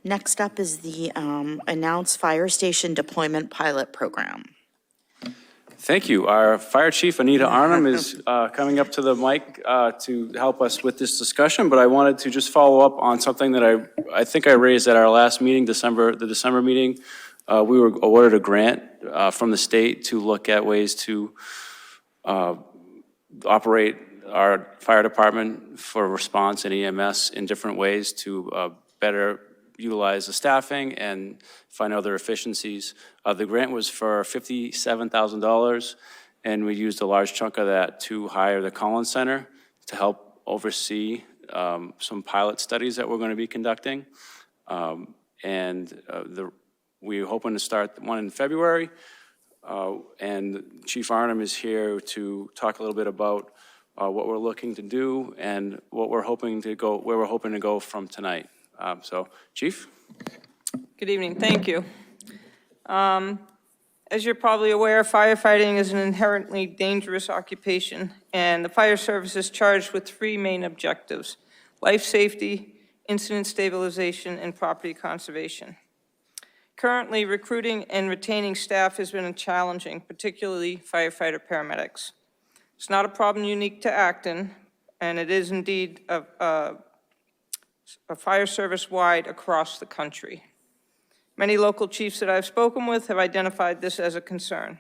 Next up is the announced fire station deployment pilot program. Thank you. Our Fire Chief, Anita Arnhem, is coming up to the mic to help us with this discussion, but I wanted to just follow up on something that I think I raised at our last meeting, the December meeting. We were awarded a grant from the state to look at ways to operate our fire department for response and EMS in different ways to better utilize the staffing and find other efficiencies. The grant was for $57,000, and we used a large chunk of that to hire the Collins Center to help oversee some pilot studies that we're going to be conducting. We're hoping to start one in February, and Chief Arnhem is here to talk a little bit about what we're looking to do and what we're hoping to go, where we're hoping to go from tonight. So, Chief? Good evening. Thank you. As you're probably aware, firefighting is an inherently dangerous occupation, and the fire service is charged with three main objectives: life safety, incident stabilization, and property conservation. Currently, recruiting and retaining staff has been challenging, particularly firefighter paramedics. It's not a problem unique to Acton, and it is indeed a fire service wide across the country. Many local chiefs that I've spoken with have identified this as a concern.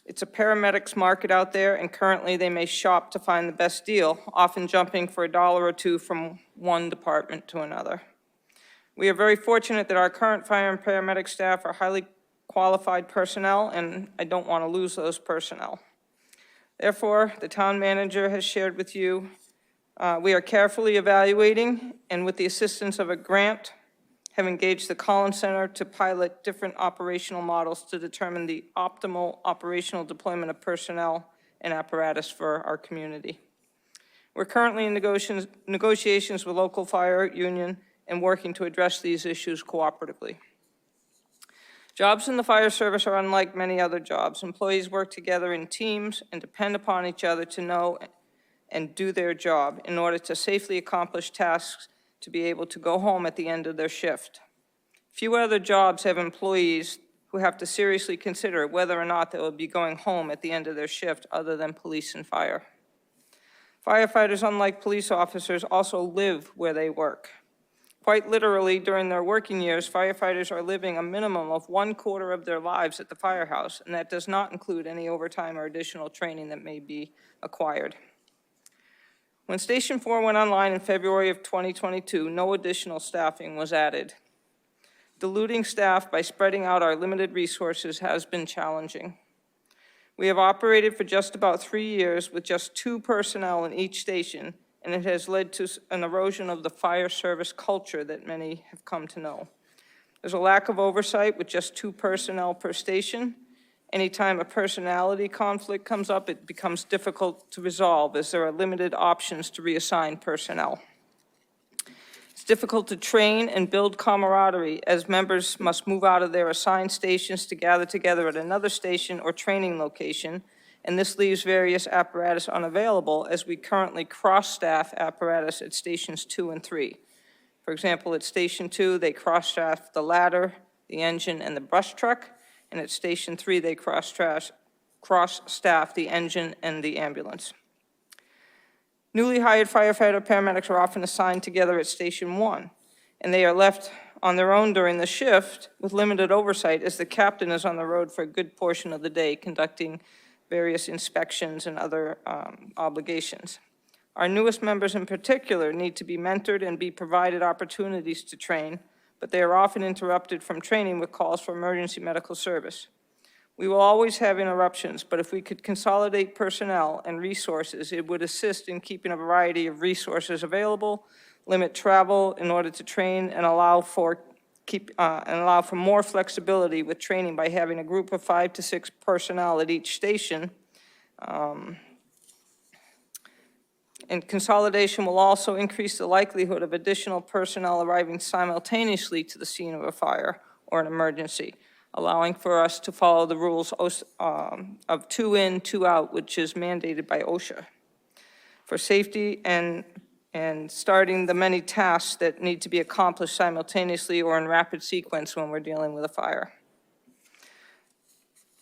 It's a paramedics market out there, and currently they may shop to find the best deal, often jumping for $1 or $2 from one department to another. We are very fortunate that our current fire and paramedic staff are highly qualified personnel, and I don't want to lose those personnel. Therefore, the town manager has shared with you, we are carefully evaluating, and with the assistance of a grant, have engaged the Collins Center to pilot different operational models to determine the optimal operational deployment of personnel and apparatus for our community. We're currently in negotiations with local fire union and working to address these issues cooperatively. Jobs in the fire service are unlike many other jobs. Employees work together in teams and depend upon each other to know and do their job in order to safely accomplish tasks to be able to go home at the end of their shift. Few other jobs have employees who have to seriously consider whether or not they will be going home at the end of their shift other than police and fire. Firefighters, unlike police officers, also live where they work. Quite literally, during their working years, firefighters are living a minimum of 1/4 of their lives at the firehouse, and that does not include any overtime or additional training that may be acquired. When Station 4 went online in February of 2022, no additional staffing was added. Diluting staff by spreading out our limited resources has been challenging. We have operated for just about 3 years with just 2 personnel in each station, and it has led to an erosion of the fire service culture that many have come to know. There's a lack of oversight with just 2 personnel per station. Anytime a personality conflict comes up, it becomes difficult to resolve as there are limited options to reassign personnel. It's difficult to train and build camaraderie as members must move out of their assigned stations to gather together at another station or training location, and this leaves various apparatus unavailable as we currently cross-staff apparatus at stations 2 and 3. For example, at Station 2, they cross-staff the ladder, the engine, and the brush truck, and at Station 3, they cross-staff the engine and the ambulance. Newly hired firefighter paramedics are often assigned together at Station 1, and they are left on their own during the shift with limited oversight as the captain is on the road for a good portion of the day conducting various inspections and other obligations. Our newest members in particular need to be mentored and be provided opportunities to train, but they are often interrupted from training with calls for emergency medical service. We will always have interruptions, but if we could consolidate personnel and resources, it would assist in keeping a variety of resources available, limit travel in order to train, and allow for more flexibility with training by having a group of 5 to 6 personnel at each station. And consolidation will also increase the likelihood of additional personnel arriving simultaneously to the scene of a fire or an emergency, allowing for us to follow the rules of 2 in, 2 out, which is mandated by OSHA. For safety and and starting the many tasks that need to be accomplished simultaneously or in rapid sequence when we're dealing with a fire.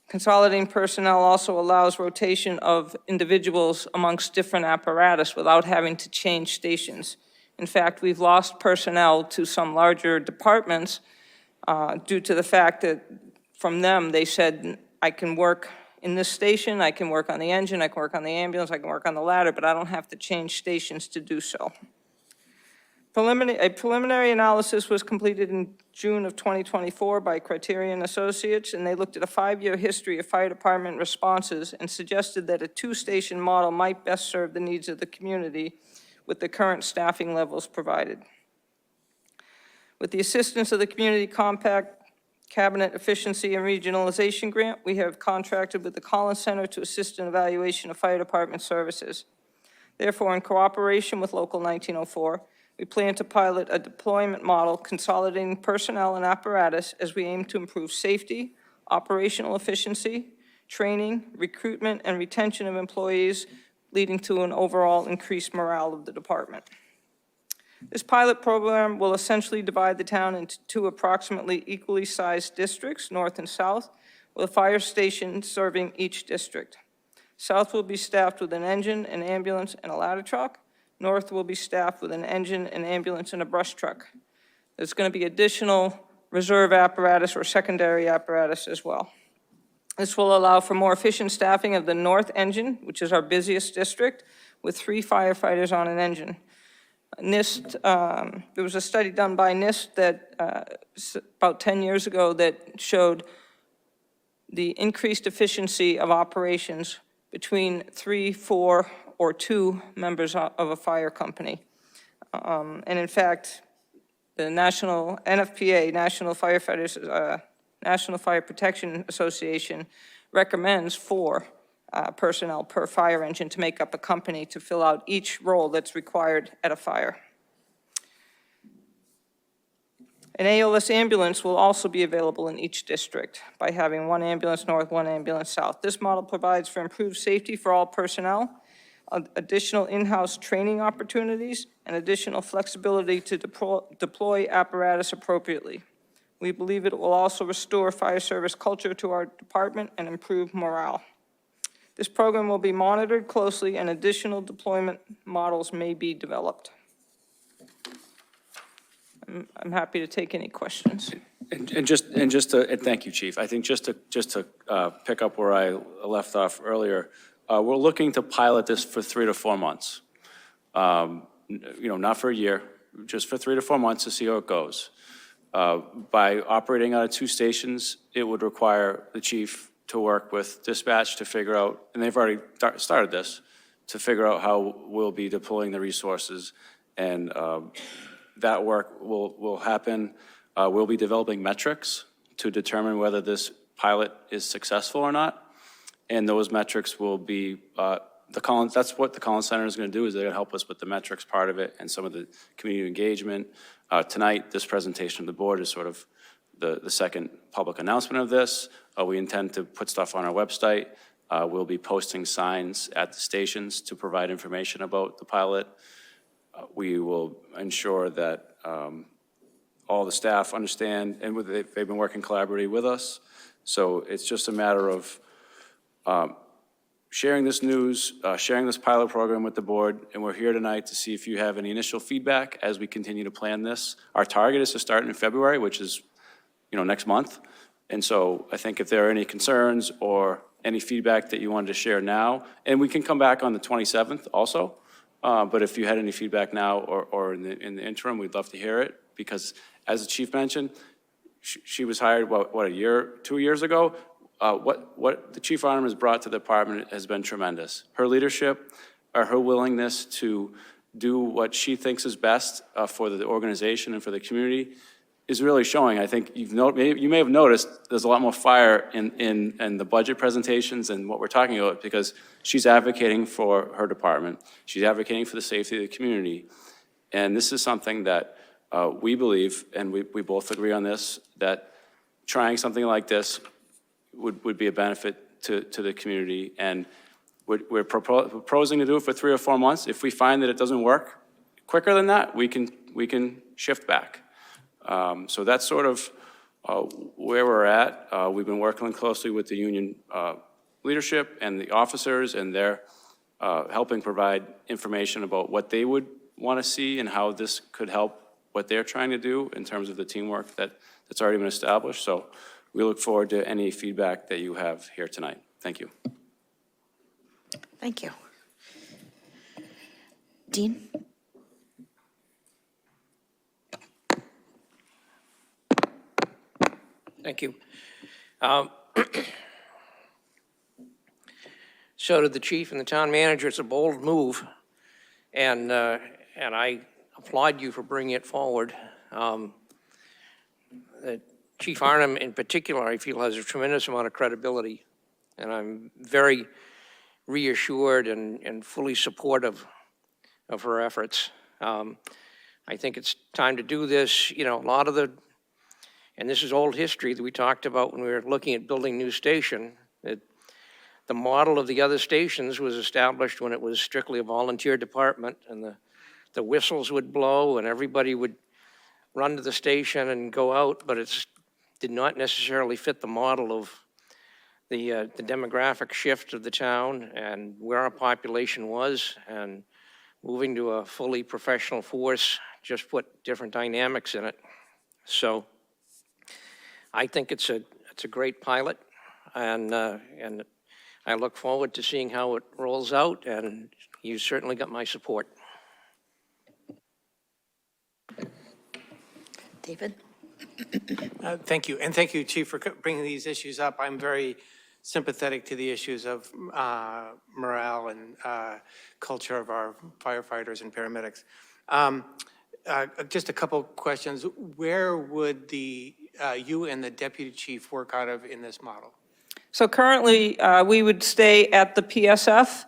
Consolidating personnel also allows rotation of individuals amongst different apparatus without having to change stations. In fact, we've lost personnel to some larger departments due to the fact that from them, they said, I can work in this station, I can work on the engine, I can work on the ambulance, I can work on the ladder, but I don't have to change stations to do so. A preliminary analysis was completed in June of 2024 by Criterion Associates, and they looked at a 5-year history of fire department responses and suggested that a 2-station model might best serve the needs of the community with the current staffing levels provided. With the assistance of the Community Compact Cabinet Efficiency and Regionalization Grant, we have contracted with the Collins Center to assist in evaluation of fire department services. Therefore, in cooperation with Local 1904, we plan to pilot a deployment model consolidating personnel and apparatus as we aim to improve safety, operational efficiency, training, recruitment, and retention of employees, leading to an overall increased morale of the department. This pilot program will essentially divide the town into 2 approximately equally sized districts, north and south, with a fire station serving each district. South will be staffed with an engine, an ambulance, and a ladder truck. North will be staffed with an engine, an ambulance, and a brush truck. There's going to be additional reserve apparatus or secondary apparatus as well. This will allow for more efficient staffing of the north engine, which is our busiest district, with 3 firefighters on an engine. NIST, there was a study done by NIST that about 10 years ago that showed the increased efficiency of operations between 3, 4, or 2 members of a fire company. And in fact, the National NFPA, National Firefighters, National Fire Protection Association, recommends 4 personnel per fire engine to make up a company to fill out each role that's required at a fire. An ALS ambulance will also be available in each district by having 1 ambulance north, 1 ambulance south. This model provides for improved safety for all personnel, additional in-house training opportunities, and additional flexibility to deploy apparatus appropriately. We believe it will also restore fire service culture to our department and improve morale. This program will be monitored closely, and additional deployment models may be developed. I'm happy to take any questions. And thank you, Chief. I think just to pick up where I left off earlier, we're looking to pilot this for 3 to 4 months. Not for a year, just for 3 to 4 months to see how it goes. By operating out of 2 stations, it would require the chief to work with dispatch to figure out, and they've already started this, to figure out how we'll be deploying the resources. And that work will happen. We'll be developing metrics to determine whether this pilot is successful or not. And those metrics will be, that's what the Collins Center is going to do, is they're going to help us with the metrics part of it and some of the community engagement. Tonight, this presentation of the board is sort of the second public announcement of this. We intend to put stuff on our website. We'll be posting signs at the stations to provide information about the pilot. We will ensure that all the staff understand, and they've been working collaboratively with us. So it's just a matter of sharing this news, sharing this pilot program with the board, and we're here tonight to see if you have any initial feedback as we continue to plan this. Our target is to start in February, which is next month. And so I think if there are any concerns or any feedback that you wanted to share now, and we can come back on the 27th also, but if you had any feedback now or in the interim, we'd love to hear it, because as the chief mentioned, she was hired, what, 2 years ago? What the chief armor has brought to the department has been tremendous. Her leadership, her willingness to do what she thinks is best for the organization and for the community is really showing. I think you may have noticed there's a lot more fire in the budget presentations and what we're talking about, because she's advocating for her department. She's advocating for the safety of the community. And this is something that we believe, and we both agree on this, that trying something like this would be a benefit to the community. And we're proposing to do it for 3 or 4 months. If we find that it doesn't work, quicker than that, we can shift back. So that's sort of where we're at. We've been working closely with the union leadership and the officers, and they're helping provide information about what they would want to see and how this could help what they're trying to do in terms of the teamwork that's already been established. So we look forward to any feedback that you have here tonight. Thank you. Thank you. Dean? Thank you. So to the chief and the town manager, it's a bold move, and I applaud you for bringing it forward. Chief Arnhem, in particular, I feel has a tremendous amount of credibility, and I'm very reassured and fully supportive of her efforts. I think it's time to do this. You know, a lot of and this is old history that we talked about when we were looking at building new station, that the model of the other stations was established when it was strictly a volunteer department, and the whistles would blow and everybody would run to the station and go out, but it did not necessarily fit the model of the demographic shift of the town and where our population was, and moving to a fully professional force just put different dynamics in it. So I think it's a great pilot, and I look forward to seeing how it rolls out, and you certainly got my support. David? Thank you, and thank you, Chief, for bringing these issues up. I'm very sympathetic to the issues of morale and culture of our firefighters and paramedics. Just a couple questions. Where would you and the deputy chief work out of in this model? So currently, we would stay at the PSF.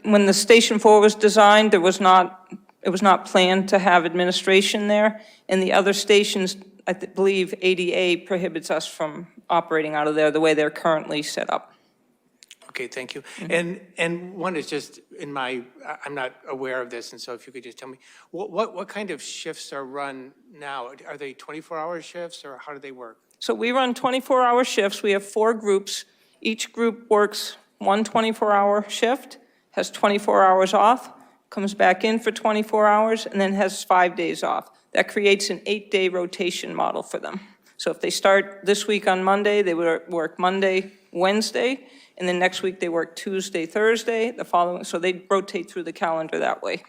When the Station 4 was designed, it was not planned to have administration there, and the other stations, I believe ADA prohibits us from operating out of there the way they're currently set up. Okay, thank you. And one is just I'm not aware of this, and so if you could just tell me, what kind of shifts are run now? Are they 24-hour shifts, or how do they work? So we run 24-hour shifts. We have 4 groups. Each group works one 24-hour shift, has 24 hours off, comes back in for 24 hours, and then has 5 days off. That creates an 8-day rotation model for them. So if they start this week on Monday, they would work Monday, Wednesday, and then next week they work Tuesday, Thursday, the following, so they rotate through the calendar that way.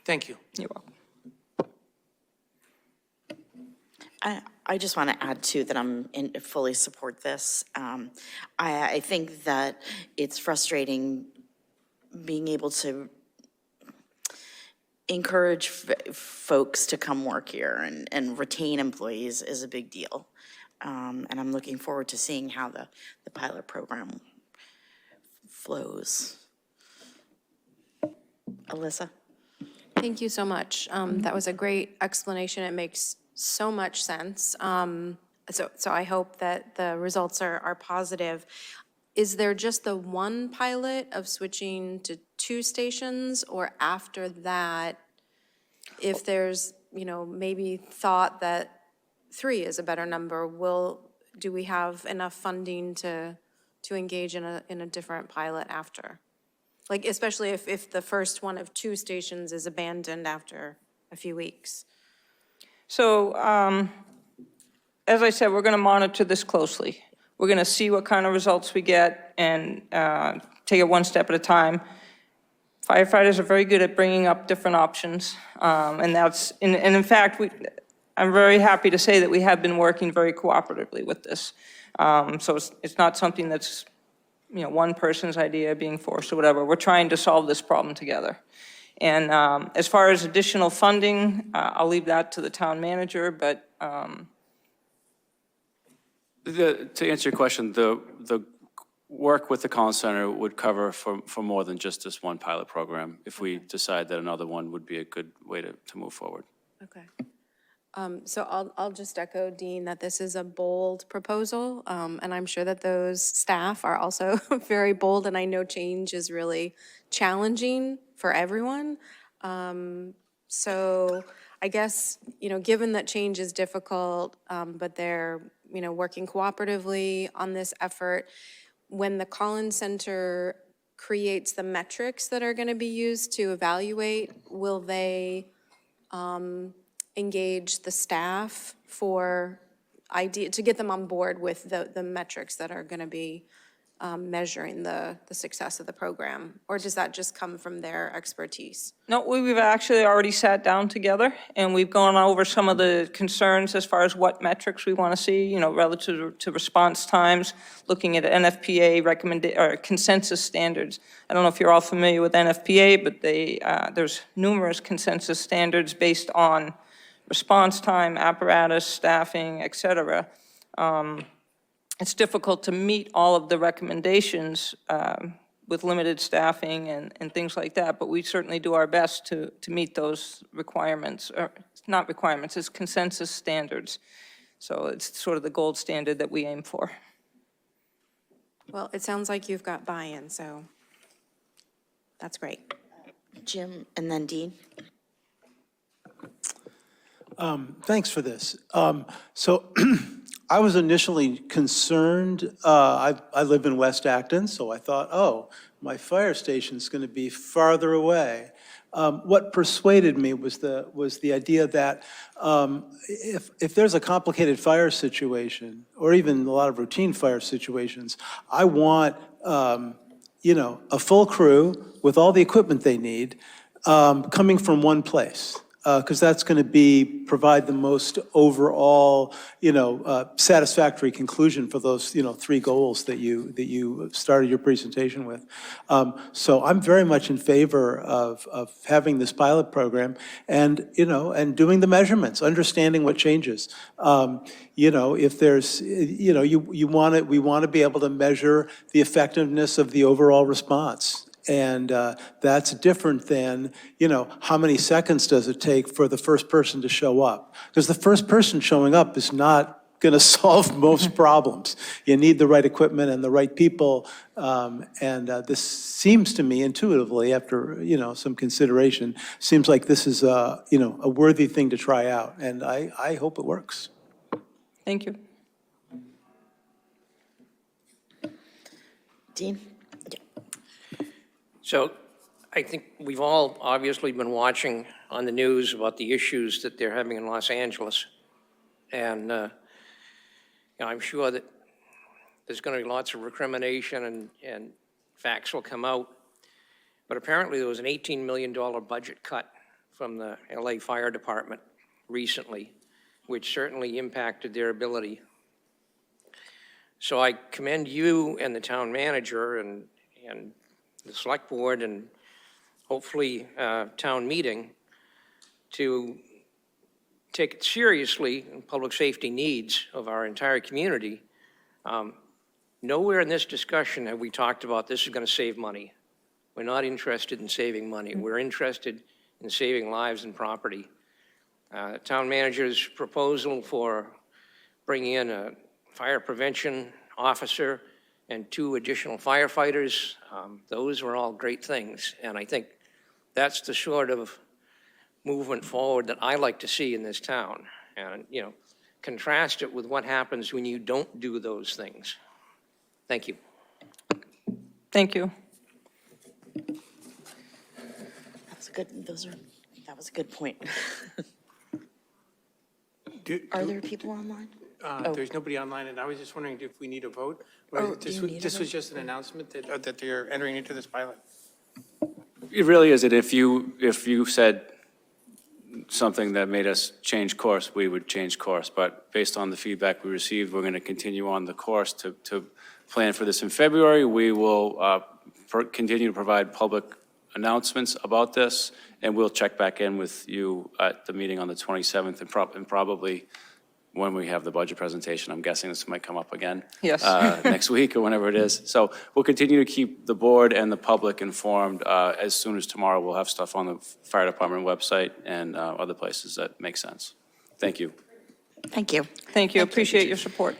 Thank you. You're welcome. I just want to add, too, that fully support this. I think that it's frustrating being able to encourage folks to come work here and retain employees is a big deal. And I'm looking forward to seeing how the pilot program flows. Alyssa? Thank you so much. That was a great explanation. It makes so much sense. So I hope that the results are positive. Is there just the one pilot of switching to 2 stations, or after that, if there's, maybe thought that 3 is a better number, do we have enough funding to engage in a different pilot after? Like, especially if the first one of 2 stations is abandoned after a few weeks. So, as I said, we're going to monitor this closely. We're going to see what kind of results we get and take it one step at a time. Firefighters are very good at bringing up different options, and in fact, I'm very happy to say that we have been working very cooperatively with this. So it's not something that's, one person's idea being forced or whatever. We're trying to solve this problem together. And as far as additional funding, I'll leave that to the town manager, but. To answer your question, the work with the Collins Center would cover for more than just this one pilot program if we decide that another one would be a good way to move forward. Okay. So I'll just echo, Dean, that this is a bold proposal, and I'm sure that those staff are also very bold, and I know change is really challenging for everyone. So I guess, given that change is difficult, but they're, working cooperatively on this effort, when the Collins Center creates the metrics that are going to be used to evaluate, will they engage the staff for to get them on board with the metrics that are going to be measuring the success of the program? Or does that just come from their expertise? No, we've actually already sat down together, and we've gone over some of the concerns as far as what metrics we want to see, relative to response times, looking at NFPA consensus standards. I don't know if you're all familiar with NFPA, but there's numerous consensus standards based on response time, apparatus, staffing, et cetera. It's difficult to meet all of the recommendations with limited staffing and things like that, but we certainly do our best to meet those requirements, or not requirements, it's consensus standards. So it's sort of the gold standard that we aim for. Well, it sounds like you've got buy-in, so that's great. Jim, and then Dean? Thanks for this. So I was initially concerned. I live in West Acton, so I thought, oh, my fire station's going to be farther away. What persuaded me was the idea that if there's a complicated fire situation, or even a lot of routine fire situations, I want a full crew with all the equipment they need coming from one place. Because that's going to provide the most overall, satisfactory conclusion for those, 3 goals that you started your presentation with. So I'm very much in favor of having this pilot program and, and doing the measurements, understanding what changes. If there's, we want to be able to measure the effectiveness of the overall response. And that's different than, how many seconds does it take for the first person to show up? Because the first person showing up is not going to solve most problems. You need the right equipment and the right people. And this seems to me intuitively, after, some consideration, seems like this is, a worthy thing to try out. And I hope it works. Thank you. Dean? So I think we've all obviously been watching on the news about the issues that they're having in Los Angeles. And I'm sure that there's going to be lots of recrimination and facts will come out. But apparently there was an $18 million budget cut from the LA Fire Department recently, which certainly impacted their ability. So I commend you and the town manager and the select board and hopefully town meeting to take it seriously in public safety needs of our entire community. Nowhere in this discussion have we talked about this is going to save money. We're not interested in saving money. We're interested in saving lives and property. Town manager's proposal for bringing in a fire prevention officer and 2 additional firefighters, those were all great things. And I think that's the sort of movement forward that I like to see in this town. And, contrast it with what happens when you don't do those things. Thank you. Thank you. That was a good point. Are there people online? There's nobody online, and I was just wondering if we need a vote? This was just an announcement that they're entering into this pilot. It really is, if you said something that made us change course, we would change course. But based on the feedback we received, we're going to continue on the course to plan for this in February. We will continue to provide public announcements about this, and we'll check back in with you at the meeting on the 27th and probably when we have the budget presentation. I'm guessing this might come up again. Yes. Next week or whenever it is. So we'll continue to keep the board and the public informed. As soon as tomorrow, we'll have stuff on the fire department website and other places that make sense. Thank you. Thank you. Thank you, appreciate your support.